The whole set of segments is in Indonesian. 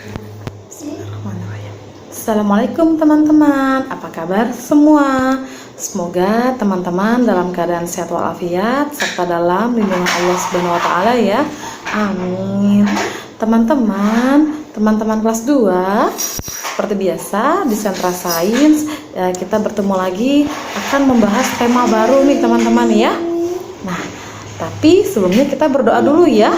Bismillahirrahmanirrahim. Assalamualaikum teman-teman, apa kabar semua? Semoga teman-teman dalam keadaan sehat walafiat serta dalam lindungan Allah Subhanahu wa taala ya. Amin. Teman-teman kelas 2, seperti biasa di Sentra Sains kita bertemu lagi akan membahas tema baru nih teman-teman ya. Nah, tapi sebelumnya kita berdoa dulu ya.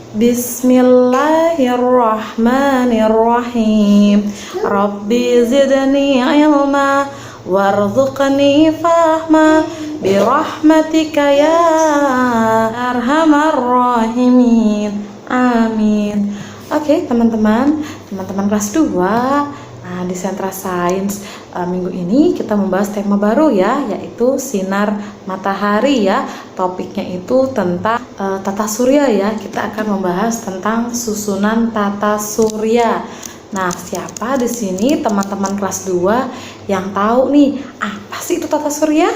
Bismillahirrahmanirrahim. Rabbi zidni ilma warzuqni fahma birahmatika ya arhamar rahimin. Amin. Oke, teman-teman kelas 2, di Sentra Sains minggu ini kita membahas tema baru ya, yaitu sinar matahari ya. Topiknya itu tentang tata surya ya. Kita akan membahas tentang susunan tata surya. Nah, siapa di sini teman-teman kelas 2 yang tahu nih apa sih itu tata surya?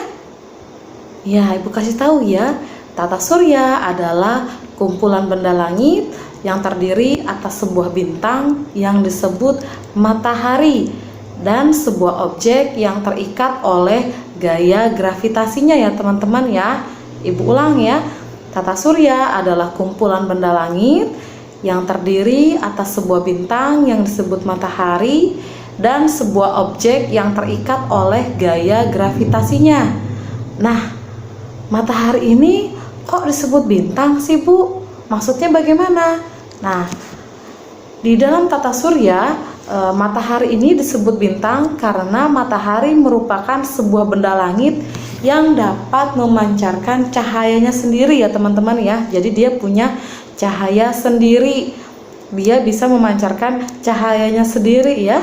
Ya, Ibu kasih tahu ya. Tata surya adalah kumpulan benda langit yang terdiri atas sebuah bintang yang disebut matahari dan sebuah objek yang terikat oleh gaya gravitasinya ya teman-teman ya. Ibu ulang ya. Tata surya adalah kumpulan benda langit yang terdiri atas sebuah bintang yang disebut matahari dan sebuah objek yang terikat oleh gaya gravitasinya. Nah, matahari ini kok disebut bintang sih Bu? Maksudnya bagaimana? Nah, di dalam tata surya, matahari ini disebut bintang karena matahari merupakan sebuah benda langit yang dapat memancarkan cahayanya sendiri ya teman-teman ya. Jadi dia punya cahaya sendiri. Dia bisa memancarkan cahayanya sendiri ya.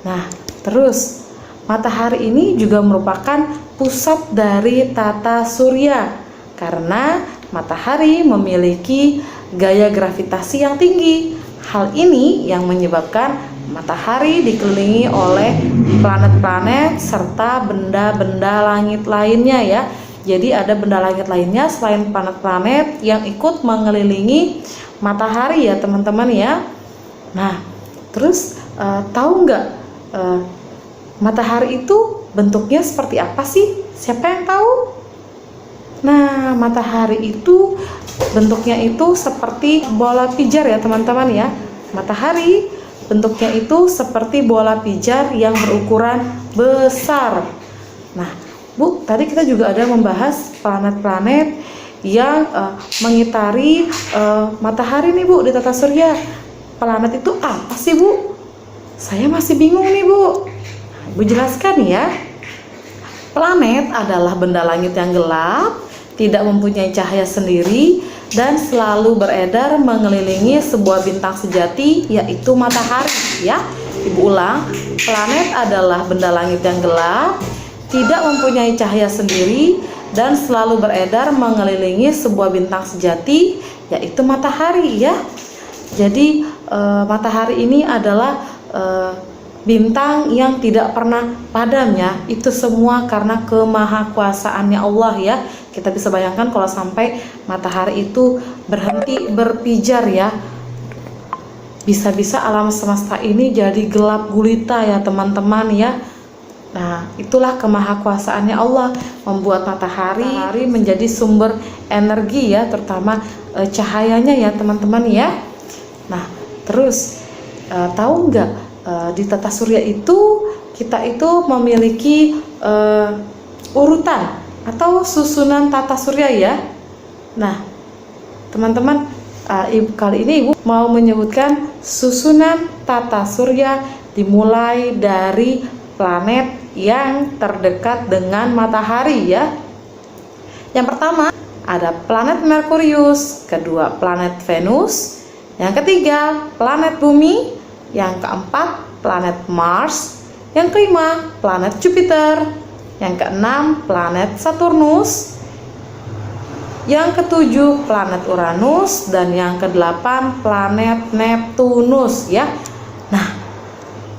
Nah, terus matahari ini juga merupakan pusat dari tata surya karena matahari memiliki gaya gravitasi yang tinggi. Hal ini yang menyebabkan matahari dikelilingi oleh planet-planet serta benda-benda langit lainnya ya. Jadi ada benda langit lainnya selain planet-planet yang ikut mengelilingi matahari ya teman-teman ya. Nah, terus tahu nggak matahari itu bentuknya seperti apa sih? Siapa yang tahu? Nah, matahari itu bentuknya itu seperti bola pijar ya teman-teman ya. Matahari bentuknya itu seperti bola pijar yang berukuran besar. Nah, Bu, tadi kita juga ada membahas planet-planet yang mengitari matahari nih Bu di tata surya. Planet itu apa sih Bu? Saya masih bingung nih Bu. Bu jelaskan ya. Planet adalah benda langit yang gelap, tidak mempunyai cahaya sendiri dan selalu beredar mengelilingi sebuah bintang sejati, yaitu matahari ya. Ibu ulang, planet adalah benda langit yang gelap, tidak mempunyai cahaya sendiri dan selalu beredar mengelilingi sebuah bintang sejati, yaitu matahari ya. Jadi matahari ini adalah bintang yang tidak pernah padam ya. Itu semua karena kemahakuasaannya Allah ya. Kita bisa bayangkan kalau sampai matahari itu berhenti berpijar ya, bisa-bisa alam semesta ini jadi gelap gulita ya teman-teman ya. Nah, itulah kemahakuasaannya Allah membuat matahari menjadi sumber energi ya, terutama cahayanya ya teman-teman ya. Nah, terus tahu nggak di tata surya itu kita itu memiliki urutan atau susunan tata surya ya. Nah, teman-teman, kali ini Ibu mau menyebutkan susunan tata surya dimulai dari planet yang terdekat dengan matahari ya. Yang pertama ada planet Merkurius, kedua planet Venus, yang ketiga planet Bumi, yang keempat planet Mars, yang kelima planet Jupiter, yang keenam planet Saturnus, yang ketujuh planet Uranus, dan yang kedelapan planet Neptunus ya. Nah,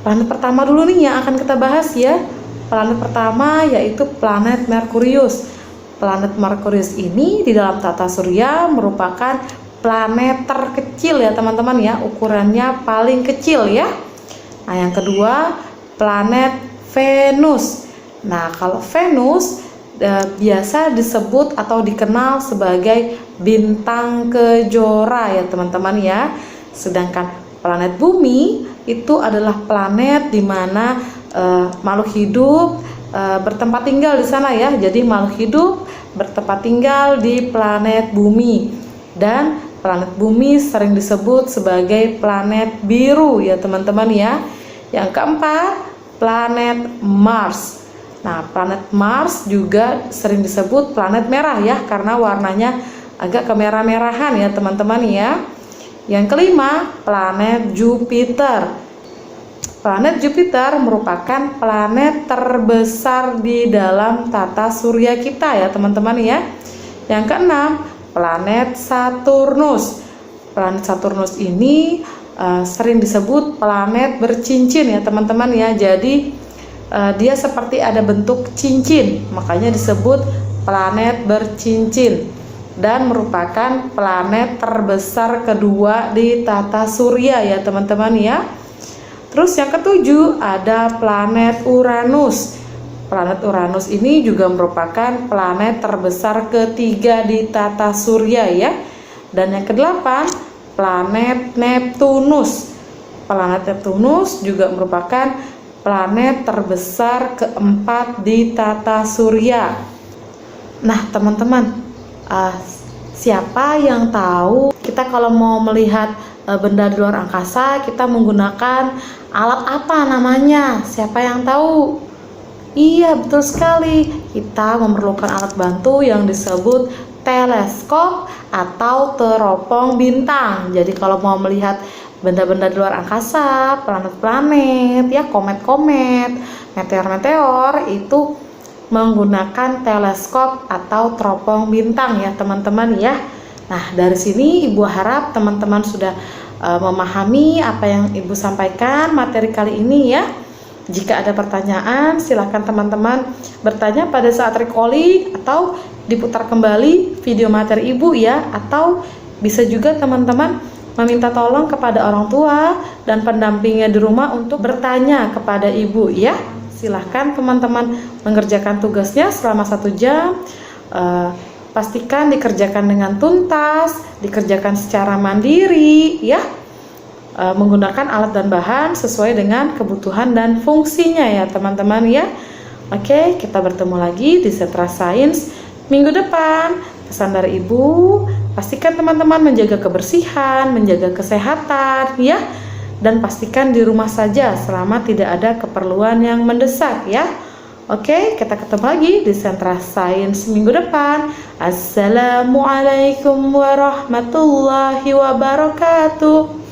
planet pertama dulu nih yang akan kita bahas ya. Planet pertama yaitu planet Merkurius. Planet Merkurius ini di dalam tata surya merupakan planet terkecil ya teman-teman ya, ukurannya paling kecil ya. Nah, yang kedua planet Venus. Nah, kalau Venus biasa disebut atau dikenal sebagai bintang kejora ya teman-teman ya. Sedangkan planet Bumi itu adalah planet di mana makhluk hidup bertempat tinggal di sana ya. Jadi makhluk hidup bertempat tinggal di planet Bumi, dan planet Bumi sering disebut sebagai planet biru ya teman-teman ya. Yang keempat, planet Mars. Nah, planet Mars juga sering disebut planet merah ya, karena warnanya agak kemerah-merahan ya teman-teman ya. Yang kelima, planet Jupiter. Planet Jupiter merupakan planet terbesar di dalam tata surya kita ya teman-teman ya. Yang keenam, planet Saturnus. Planet Saturnus ini sering disebut planet bercincin ya teman-teman ya. Jadi dia seperti ada bentuk cincin, makanya disebut planet bercincin, dan merupakan planet terbesar kedua di tata surya ya teman-teman ya. Terus yang ketujuh ada planet Uranus. Planet Uranus ini juga merupakan planet terbesar ketiga di tata surya ya. Dan yang kedelapan, planet Neptunus. Planet Neptunus juga merupakan planet terbesar keempat di tata surya. Nah teman-teman, siapa yang tahu kita kalau mau melihat benda di luar angkasa kita menggunakan alat apa namanya? Siapa yang tahu? Iya, betul sekali. Kita memerlukan alat bantu yang disebut teleskop atau teropong bintang. Jadi kalau mau melihat benda-benda di luar angkasa, planet-planet, ya komet-komet, meteor-meteor, itu menggunakan teleskop atau teropong bintang ya teman-teman ya. Nah, dari sini Ibu harap teman-teman sudah memahami apa yang Ibu sampaikan materi kali ini ya. Jika ada pertanyaan, silakan teman-teman bertanya pada saat recording atau diputar kembali video materi Ibu ya. Atau bisa juga teman-teman meminta tolong kepada orang tua dan pendampingnya di rumah untuk bertanya kepada Ibu ya. Silahkan teman-teman mengerjakan tugasnya selama 1 jam. Pastikan dikerjakan dengan tuntas, dikerjakan secara mandiri ya, menggunakan alat dan bahan sesuai dengan kebutuhan dan fungsinya ya teman-teman ya. Oke, kita bertemu lagi di Sentra Sains minggu depan. Pesan dari Ibu, pastikan teman-teman menjaga kebersihan, menjaga kesehatan ya, dan pastikan di rumah saja selama tidak ada keperluan yang mendesak ya. Oke, kita ketemu lagi di Sentra Sains minggu depan. Assalamualaikum warahmatullahi wabarakatuh.